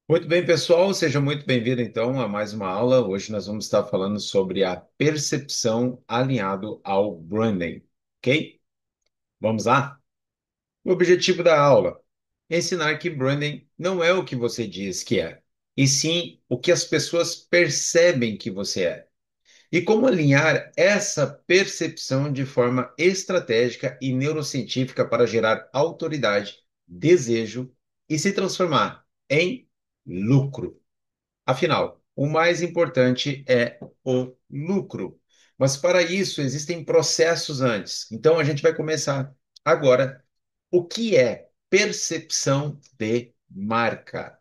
Muito bem, pessoal, seja muito bem-vindo então a mais uma aula. Hoje nós vamos estar falando sobre a percepção alinhado ao branding, ok? Vamos lá? O objetivo da aula é ensinar que branding não é o que você diz que é, e sim o que as pessoas percebem que você é. E como alinhar essa percepção de forma estratégica e neurocientífica para gerar autoridade, desejo e se transformar em lucro. Afinal, o mais importante é o lucro. Mas para isso existem processos antes. Então a gente vai começar agora. O que é percepção de marca?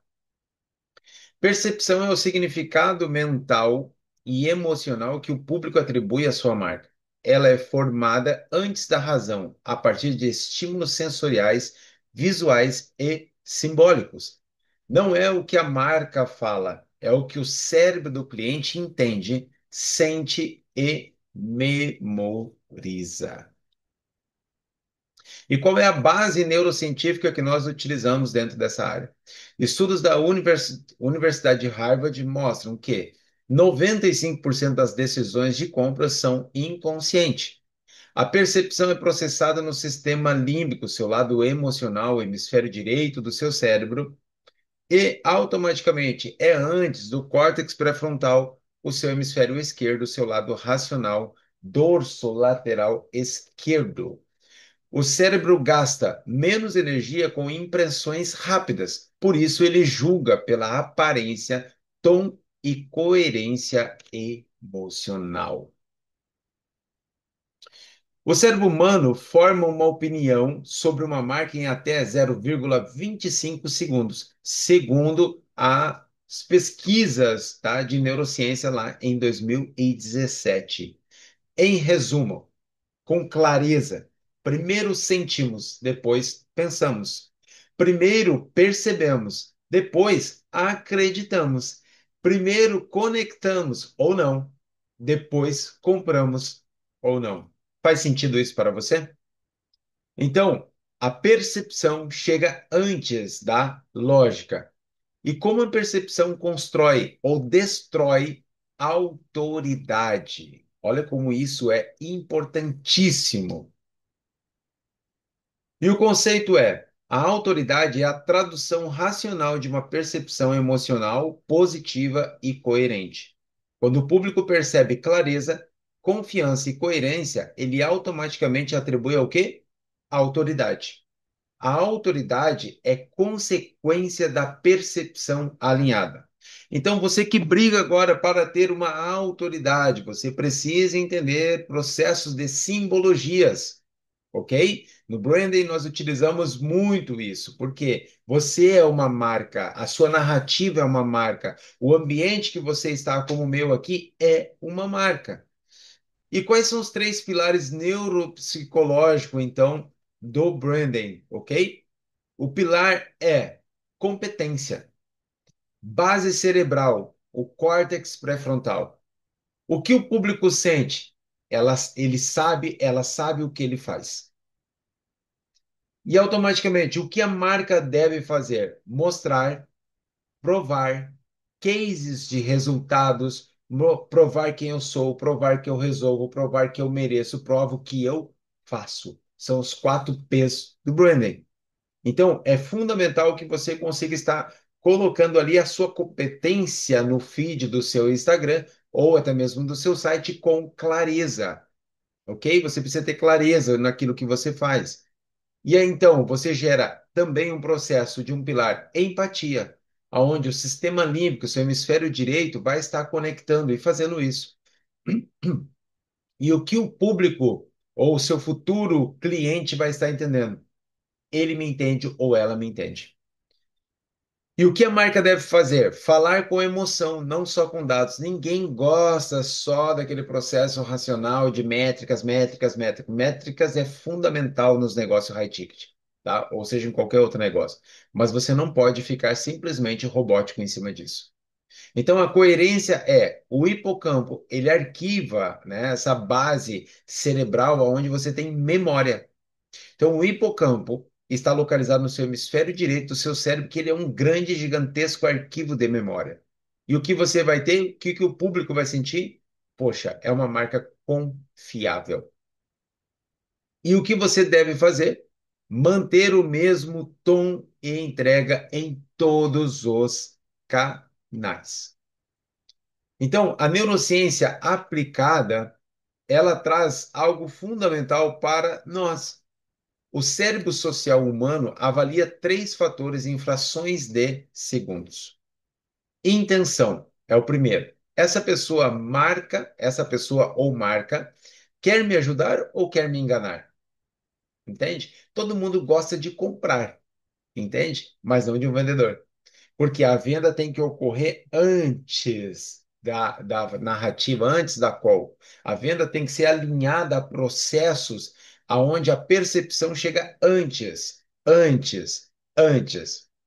Percepção é o significado mental e emocional que o público atribui à sua marca. Ela é formada antes da razão, a partir de estímulos sensoriais, visuais e simbólicos. Não é o que a marca fala, é o que o cérebro do cliente entende, sente e memoriza. E qual é a base neurocientífica que nós utilizamos dentro dessa área? Estudos da Universidade de Harvard mostram que 95% das decisões de compra são inconscientes. A percepção é processada no sistema límbico, seu lado emocional, o hemisfério direito do seu cérebro, e automaticamente é antes do córtex pré-frontal, o seu hemisfério esquerdo, seu lado racional, dorso lateral esquerdo. O cérebro gasta menos energia com impressões rápidas, por isso ele julga pela aparência, tom e coerência emocional. O cérebro humano forma uma opinião sobre uma marca em até 0,25 segundos, segundo as pesquisas, tá, de neurociência lá em 2017. Em resumo, com clareza. Primeiro sentimos, depois pensamos. Primeiro percebemos, depois acreditamos. Primeiro conectamos ou não, depois compramos ou não. Faz sentido isso para você? Então, a percepção chega antes da lógica. E como a percepção constrói ou destrói autoridade? Olha como isso é importantíssimo. E o conceito é: a autoridade é a tradução racional de uma percepção emocional positiva e coerente. Quando o público percebe clareza, confiança e coerência, ele automaticamente atribui ao quê? Autoridade. A autoridade é consequência da percepção alinhada. Então, você que briga agora para ter uma autoridade, você precisa entender processos de simbologias, ok? No branding, nós utilizamos muito isso, porque você é uma marca, a sua narrativa é uma marca, o ambiente que você está, como o meu aqui, é uma marca. E quais são os três pilares neuropsicológicos, então, do branding, ok? O pilar é competência, base cerebral, o córtex pré-frontal. O que o público sente? Ela sabe o que ele faz. E automaticamente, o que a marca deve fazer? Mostrar, provar cases de resultados, provar quem eu sou, provar que eu resolvo, provar que eu mereço, provo que eu faço. São os 4 P's do branding. Então, é fundamental que você consiga estar colocando ali a sua competência no feed do seu Instagram ou até mesmo do seu site com clareza, ok? Você precisa ter clareza naquilo que você faz. E aí, então, você gera também um processo de um pilar empatia, onde o sistema límbico, seu hemisfério direito, vai estar conectando e fazendo isso. E o que o público ou o seu futuro cliente vai estar entendendo? Ele me entende ou ela me entende. E o que a marca deve fazer? Falar com emoção, não só com dados. Ninguém gosta só daquele processo racional de métricas, métricas, métricas. Métricas é fundamental nos negócios high ticket, tá? Ou seja, em qualquer outro negócio. Mas você não pode ficar simplesmente robótico em cima disso. Então, a coerência é o hipocampo, ele arquiva, né, essa base cerebral onde você tem memória. Então, o hipocampo está localizado no seu hemisfério direito do seu cérebro, que ele é um grande, gigantesco arquivo de memória. E o que você vai ter, o que que o público vai sentir? Poxa, é uma marca confiável. E o que você deve fazer? Manter o mesmo tom e entrega em todos os canais. Então, a neurociência aplicada, ela traz algo fundamental para nós. O cérebro social humano avalia três fatores em frações de segundos. Intenção é o primeiro. Essa pessoa ou marca, quer me ajudar ou quer me enganar? Entende? Todo mundo gosta de comprar, entende? Mas não de um vendedor. Porque a venda tem que ocorrer antes da narrativa, antes da call. A venda tem que ser alinhada a processos aonde a percepção chega antes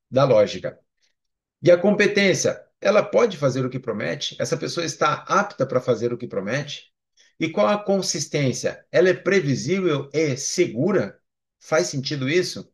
da lógica. E a competência, ela pode fazer o que promete? Essa pessoa está apta para fazer o que promete? E qual a consistência? Ela é previsível e segura? Faz sentido isso?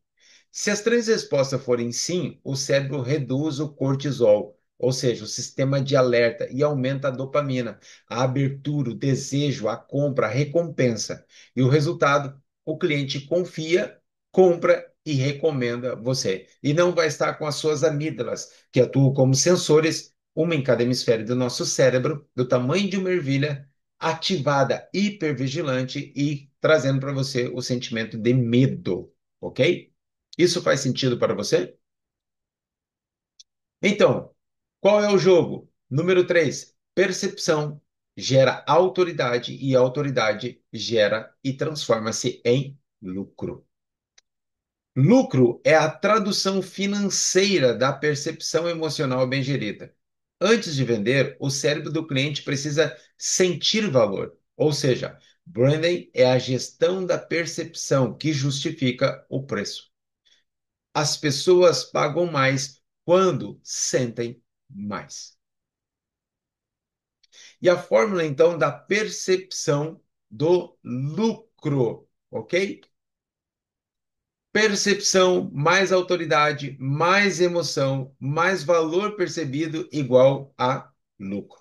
Se as três respostas forem sim, o cérebro reduz o cortisol, ou seja, o sistema de alerta, e aumenta a dopamina, a abertura, o desejo, a compra, a recompensa. E o resultado, o cliente confia, compra e recomenda você. E não vai estar com as suas amígdalas, que atuam como sensores, uma em cada hemisfério do nosso cérebro, do tamanho de uma ervilha, ativada, hipervigilante e trazendo para você o sentimento de medo, ok? Isso faz sentido para você? Então, qual é o jogo? Número 3: percepção gera autoridade e autoridade gera e transforma-se em lucro. Lucro é a tradução financeira da percepção emocional bem gerida. Antes de vender, o cérebro do cliente precisa sentir valor, ou seja, branding é a gestão da percepção que justifica o preço. As pessoas pagam mais quando sentem mais. E a fórmula, então, da percepção do lucro, ok? Percepção mais autoridade, mais emoção, mais valor percebido igual a lucro.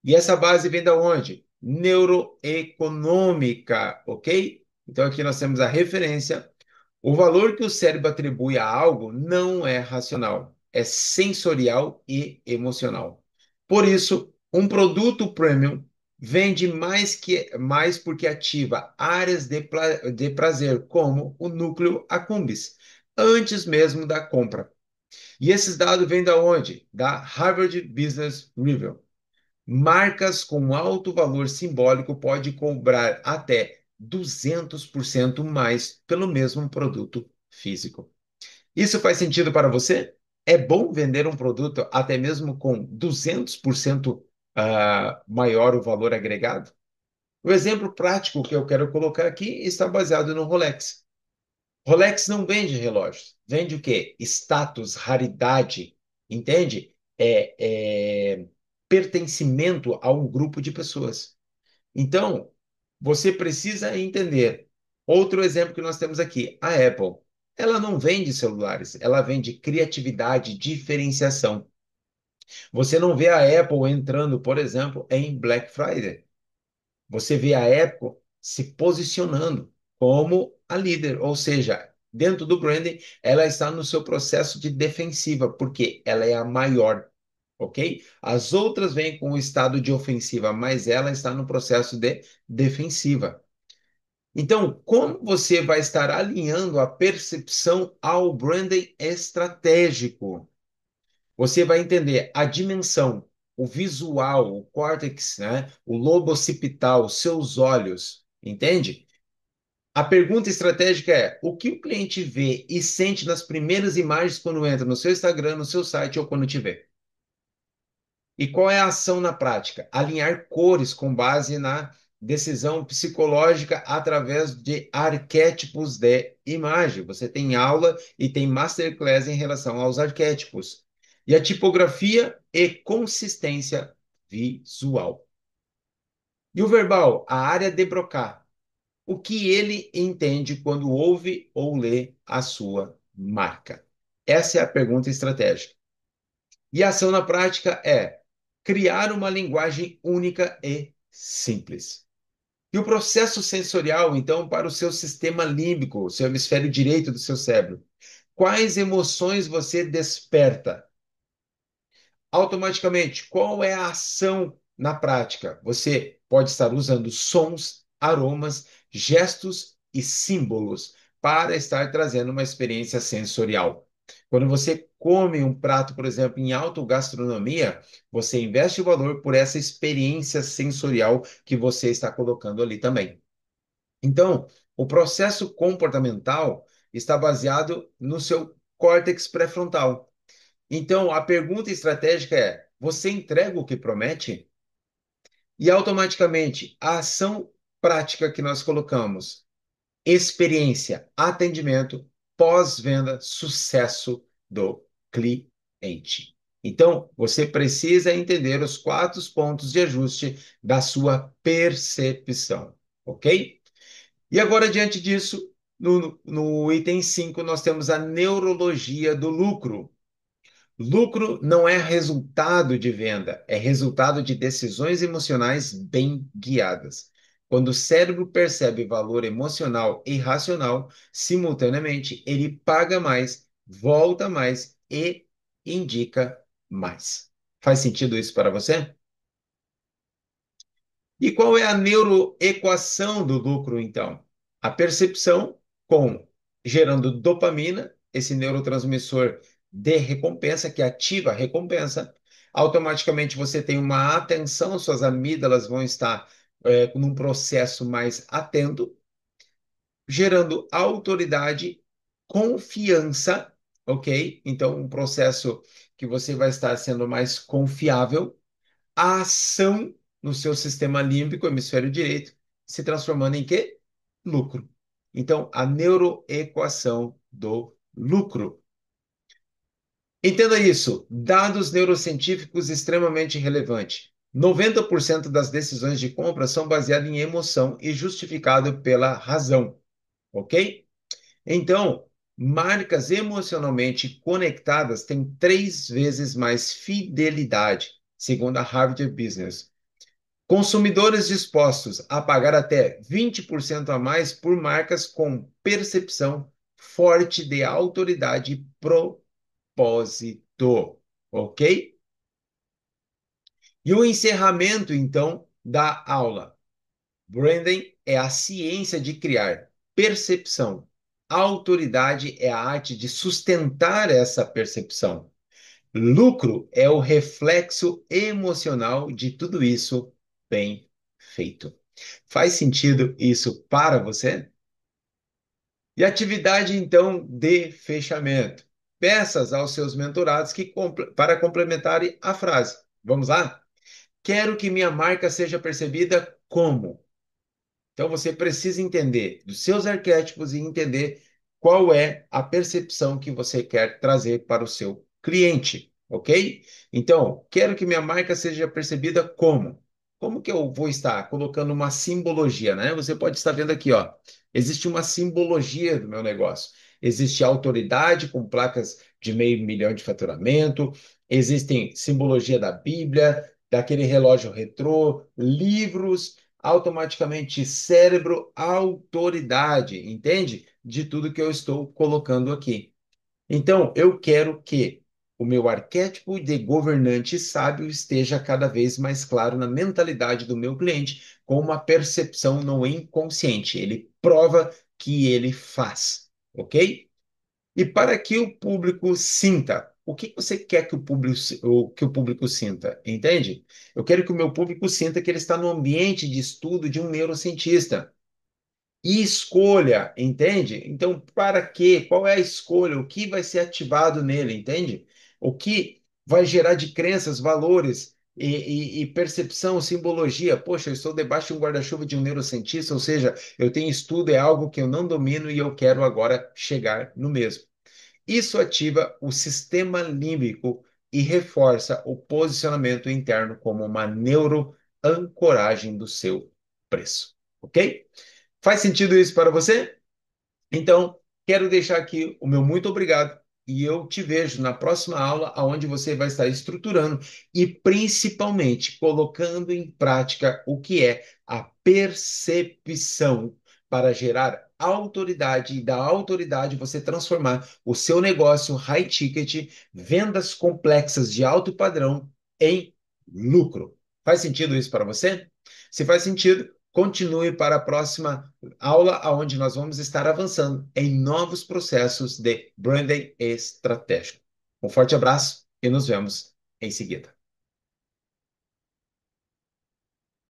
E essa base vem da onde? Neuroeconômica, ok? Então aqui nós temos a referência. O valor que o cérebro atribui a algo não é racional, é sensorial e emocional. Por isso, um produto premium vende mais porque ativa áreas de prazer, como o núcleo accumbens, antes mesmo da compra. E esses dados vêm da onde? Da Harvard Business Review. Marcas com alto valor simbólico podem cobrar até 200% mais pelo mesmo produto físico. Isso faz sentido para você? É bom vender um produto até mesmo com 200% maior o valor agregado? O exemplo prático que eu quero colocar aqui está baseado no Rolex. Rolex não vende relógios, vende o quê? Status, raridade, entende? Pertencimento a um grupo de pessoas. Então, você precisa entender. Outro exemplo que nós temos aqui, a Apple. Ela não vende celulares, ela vende criatividade, diferenciação. Você não vê a Apple entrando, por exemplo, em Black Friday. Você vê a Apple se posicionando como a líder, ou seja, dentro do branding, ela está no seu processo de defensiva, porque ela é a maior, ok? As outras vêm com o estado de ofensiva, mas ela está no processo de defensiva. Então, como você vai estar alinhando a percepção ao branding estratégico? Você vai entender a dimensão, o visual, o córtex, né? O lobo occipital, seus olhos, entende? A pergunta estratégica é: o que o cliente vê e sente nas primeiras imagens quando entra no seu Instagram, no seu site ou quando te vê? E qual é a ação na prática? Alinhar cores com base na decisão psicológica através de arquétipos de imagem. Você tem aula e tem masterclass em relação aos arquétipos. E a tipografia e consistência visual. E o verbal, a área de Broca. O que ele entende quando ouve ou lê a sua marca? Essa é a pergunta estratégica. E a ação na prática é criar uma linguagem única e simples. E o processo sensorial, então, para o seu sistema límbico, o seu hemisfério direito do seu cérebro. Quais emoções você desperta? Automaticamente, qual é a ação na prática? Você pode estar usando sons, aromas, gestos e símbolos para estar trazendo uma experiência sensorial. Quando você come um prato, por exemplo, em autogastronomia, você investe o valor por essa experiência sensorial que você está colocando ali também. Então, o processo comportamental está baseado no seu córtex pré-frontal. Então, a pergunta estratégica é: você entrega o que promete? E automaticamente, a ação prática que nós colocamos, experiência, atendimento, pós-venda, sucesso do cliente. Então, você precisa entender os quatro pontos de ajuste da sua percepção, ok? E agora, diante disso, no item 5, nós temos a neurologia do lucro. Lucro não é resultado de venda, é resultado de decisões emocionais bem guiadas. Quando o cérebro percebe valor emocional e racional, simultaneamente, ele paga mais, volta mais e indica mais. Faz sentido isso para você? E qual é a neuroequação do lucro, então? A percepção com gerando dopamina, esse neurotransmissor de recompensa, que ativa a recompensa. Automaticamente você tem uma atenção, suas amígdalas vão estar num processo mais atento, gerando autoridade, confiança, ok? Então, um processo que você vai estar sendo mais confiável, a ação no seu sistema límbico, hemisfério direito, se transformando em quê? Lucro. Então, a neuroequação do lucro. Entenda isso. Dados neurocientíficos extremamente relevantes. 90% das decisões de compra são baseadas em emoção e justificado pela razão, ok? Então, marcas emocionalmente conectadas têm 3 vezes mais fidelidade, segundo a Harvard Business. Consumidores dispostos a pagar até 20% a mais por marcas com percepção forte de autoridade e propósito. Ok? E o encerramento, então, da aula. Branding é a ciência de criar percepção. Autoridade é a arte de sustentar essa percepção. Lucro é o reflexo emocional de tudo isso bem feito. Faz sentido isso para você? E atividade, então, de fechamento. Peças aos seus mentorados para complementarem a frase. Vamos lá? Quero que minha marca seja percebida como. Então você precisa entender dos seus arquétipos e entender qual é a percepção que você quer trazer para o seu cliente, ok? Então, quero que minha marca seja percebida como? Como que eu vou estar colocando uma simbologia, né? Você pode estar vendo aqui, ó. Existe uma simbologia do meu negócio. Existe autoridade com placas de 500 mil de faturamento, existem simbologia da Bíblia, daquele relógio retrô, livros automaticamente cérebro, autoridade, entende? De tudo que eu estou colocando aqui. Então, eu quero que o meu arquétipo de governante sábio esteja cada vez mais claro na mentalidade do meu cliente, com uma percepção no inconsciente. Ele prova que ele faz, ok? E para que o público sinta, o que você quer que o público sinta? Entende? Eu quero que o meu público sinta que ele está no ambiente de estudo de um neurocientista. E escolha, entende? Então, para quê? Qual é a escolha? O que vai ser ativado nele, entende? O que vai gerar de crenças, valores e percepção, simbologia? Poxa, eu estou debaixo de um guarda-chuva de um neurocientista, ou seja, eu tenho estudo, é algo que eu não domino e eu quero agora chegar no mesmo. Isso ativa o sistema límbico e reforça o posicionamento interno como uma neuroancoragem do seu preço, ok? Faz sentido isso para você? Então, Quero deixar aqui o meu muito obrigado e eu te vejo na próxima aula, onde você vai estar estruturando e principalmente colocando em prática o que é a percepção para gerar autoridade e da autoridade você transformar o seu negócio high ticket, vendas complexas de alto padrão em lucro. Faz sentido isso para você? Se faz sentido, continue para a próxima aula, onde nós vamos estar avançando em novos processos de branding estratégico. Um forte abraço e nos vemos em seguida.